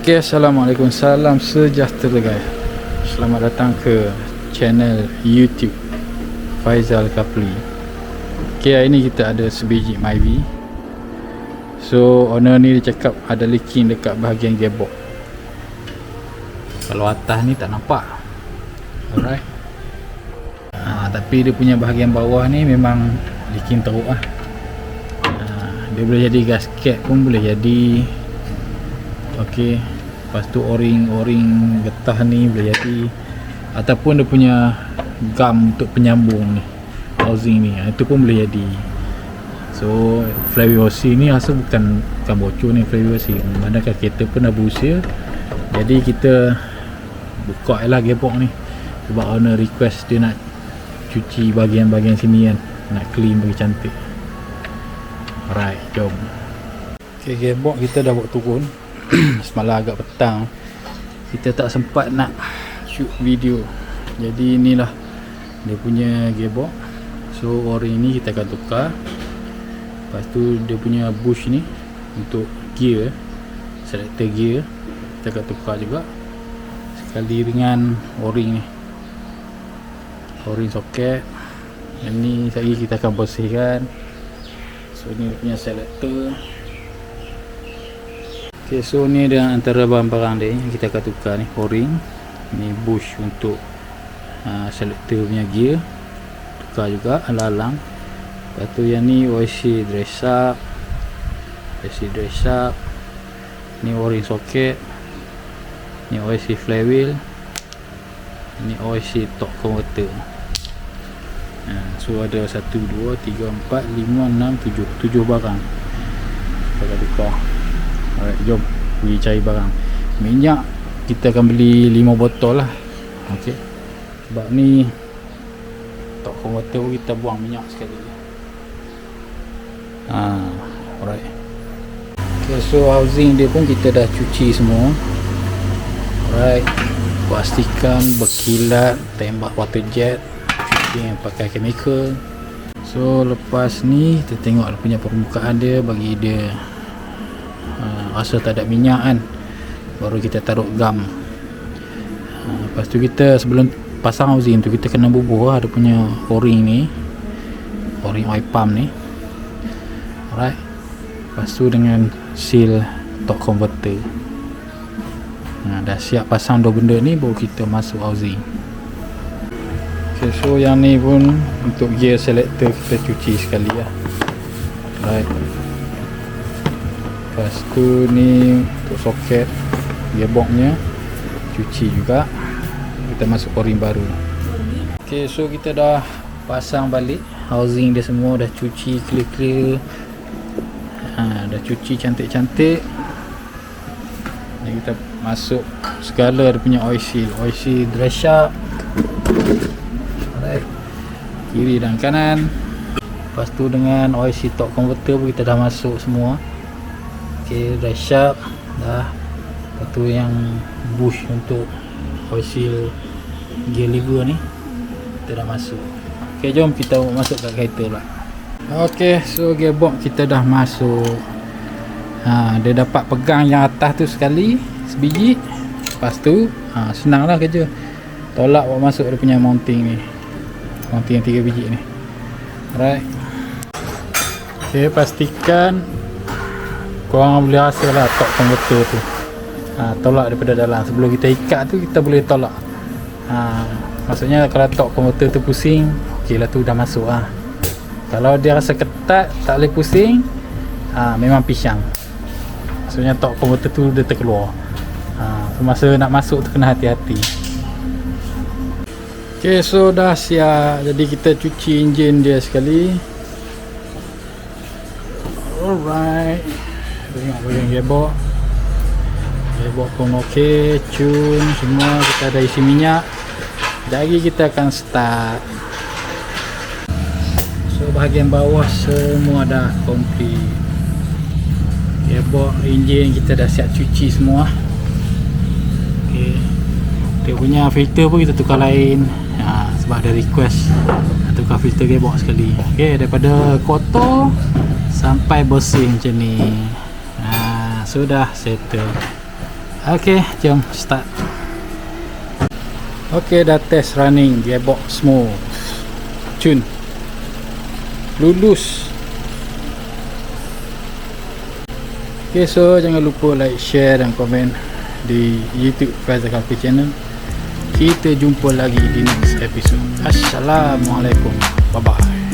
Okay, Assalamualaikum, salam sejahtera guys. Selamat datang ke channel YouTube Faizal Kapli. Okay, hari ni kita ada sebiji Myvi. So owner ni dia cakap ada leaking dekat bahagian gearbox. Kalau atas ni tak nampak. Alright. Tapi dia punya bahagian bawah ni memang leaking teruk lah. Dia boleh jadi gasket pun boleh jadi. Okey, lepas tu o-ring getah ni boleh jadi, ataupun dia punya gam untuk penyambung ni, housing ni, itu pun boleh jadi. So flywheel OC ni rasa bukan bocor ni flywheel OC, manakala kereta pun dah berusia. Jadi kita buka lah gearbox ni sebab owner request dia nak cuci bahagian-bahagian sini kan, nak clean bagi cantik. Alright, jom. Okay, gearbox kita dah buat turun. Semalam agak petang kita tak sempat nak shoot video, jadi inilah dia punya gearbox. So o-ring ni kita akan tukar. Lepas tu dia punya bush ni untuk gear, selector gear kita akan tukar juga sekali dengan o-ring ni, o-ring soket. Yang ni lagi kita akan bersihkan. So ni dia punya selector. Okay, so ni dia antara barang-barang dia yang kita akan tukar ni, o-ring ni, bush untuk selector punya gear tukar juga, alang-alang. Lepas tu yang ni OIC dress up, ni o-ring soket, ni OIC flywheel, ni OIC torque converter. So ada 1, 2, 3, 4, 5, 6, 7 barang kita akan tukar. Alright, jom pergi cari barang. Minyak kita akan beli 5 botol lah. Ok, sebab ni torque converter pun kita buang minyak sekali. Alright. Okay, so housing dia pun kita dah cuci semua. Alright, pastikan berkilat, tembak water jet, cuci yang pakai chemical. So lepas ni kita tengok punya permukaan dia, bagi dia rasa tak ada minyak kan, baru kita taruh gam. Lepas tu kita sebelum pasang housing tu kita kena bubuh ada punya o-ring ni, o-ring oil pump ni. Alright, lepas tu dengan seal torque converter. Dah siap pasang dua benda ni, baru kita masuk housing. Okay, so yang ni pun untuk gear selector kita cuci sekali lah. Alright, lepas tu ni untuk soket gearboxnya cuci juga, kita masuk o-ring baru. Ok, so kita dah pasang balik housing dia, semua dah cuci clear. Dah cuci cantik-cantik. Ni kita masuk segala dia punya oil seal dress up, alright, kiri dan kanan. Lepas tu dengan oil seal torque converter pun kita dah masuk semua. Okay, dress up dah. Lepas tu yang bush untuk oil seal gear lever ni kita dah masuk. Ok, jom kita masuk kat kereta pula. Ok, so gearbox kita dah masuk. Dia dapat pegang yang atas tu sekali, sebiji. Lepas tu senang lah kerja, tolak buat masuk dia punya mounting ni, mounting yang 3 biji ni. Alright. Ok, pastikan korang boleh rasa lah torque converter tu, tolak daripada dalam. Sebelum kita ikat tu kita boleh tolak. Maksudnya kalau torque converter tu pusing, ok lah tu dah masuk lah. Kalau dia rasa ketat tak boleh pusing, memang pisang. Maksudnya torque converter tu dia terkeluar. Masa nak masuk tu kena hati-hati. Ok, so dah siap. Jadi kita cuci enjin dia sekali. Alright, tengok bahagian gearbox pun ok, tune semua, kita ada isi minyak. Jadi kita akan start. So bahagian bawah semua dah komplit. Gearbox, enjin kita dah siap cuci semua. Ok, dia punya filter pun kita tukar lain, sebab ada request nak tukar filter gearbox sekali. Ok, daripada kotor sampai bersih macam ni. Sudah settle. Okay, jom start. Okay, dah test running, gearbox smooth, cun, lulus. Okay, so jangan lupa like, share dan komen di YouTube Faizal Khalfi channel. Kita jumpa lagi di next episode. Assalamualaikum, bye bye.